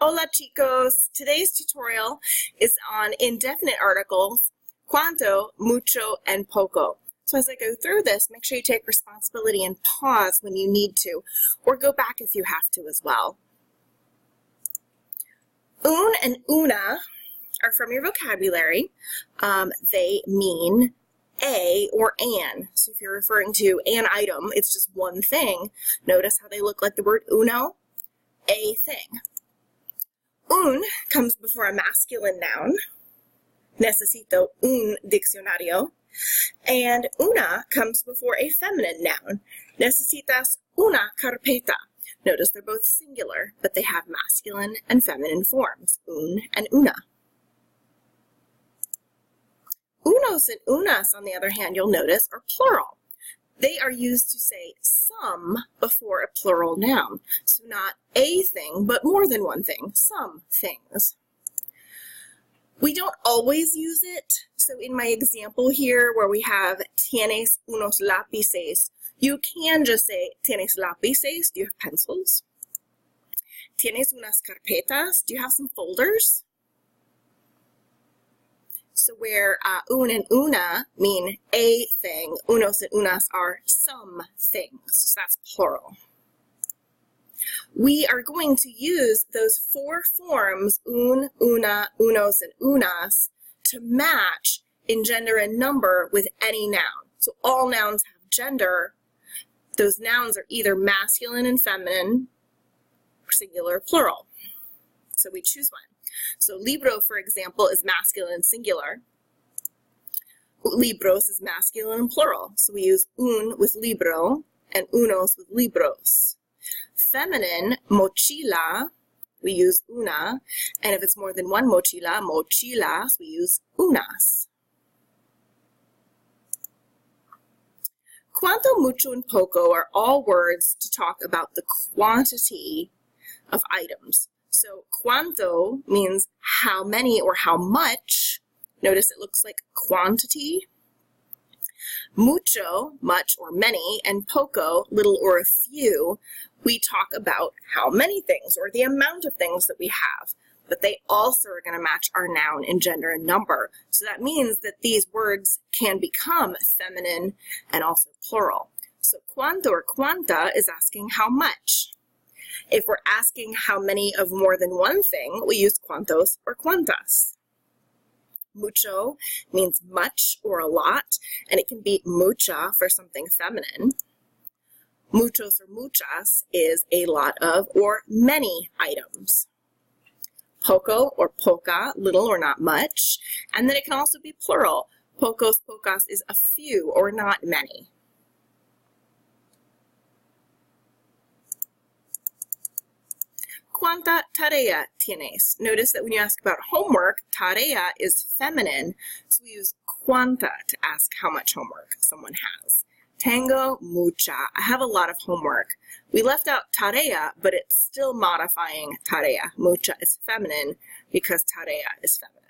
Hola chicos! Today's tutorial is on indefinite articles, cuánto, mucho, and poco. So as I go through this, make sure you take responsibility and pause when you need to, or go back if you have to as well. Un and una are from your vocabulary. They mean a or an. So if you're referring to an item, it's just one thing. Notice how they look like the word uno, a thing. Un comes before a masculine noun. Necesito un diccionario. And una comes before a feminine noun. Necesitas una carpeta. Notice they're both singular, but they have masculine and feminine forms, un and una. Unos and unas, on the other hand, you'll notice, are plural. They are used to say some before a plural noun. So not a thing, but more than one thing, some things. We don't always use it. So in my example here where we have tienes unos lápices, you can just say tienes lápices, do you have pencils? Tienes unas carpetas, do you have some folders? So where un and una mean a thing, unos and unas are some things. So that's plural. We are going to use those four forms, un, una, unos, and unas, to match in gender and number with any noun. So all nouns have gender. Those nouns are either masculine and feminine, singular, plural. So we choose one. So libro, for example, is masculine and singular. Libros is masculine and plural. So we use un with libro and unos with libros. Feminine, mochila, we use una. And if it's more than one mochila, mochilas, we use unas. Cuánto, mucho, and poco are all words to talk about the quantity of items. So cuánto means how many or how much. Notice it looks like quantity. Mucho, much or many, and poco, little or a few. We talk about how many things or the amount of things that we have. But they also are going to match our noun in gender and number. So that means that these words can become feminine and also plural. So cuánto or cuánta is asking how much. If we're asking how many of more than one thing, we use cuántos or cuántas. Mucho means much or a lot, and it can be mucha for something feminine. Muchos or muchas is a lot of or many items. Poco or poca, little or not much, and then it can also be plural. Pocos, pocas is a few or not many. ¿Cuánta tarea tienes? Notice that when you ask about homework, tarea is feminine, so we use cuánta to ask how much homework someone has. Tengo mucha. I have a lot of homework. We left out tarea, but it's still modifying tarea. Mucha is feminine because tarea is feminine.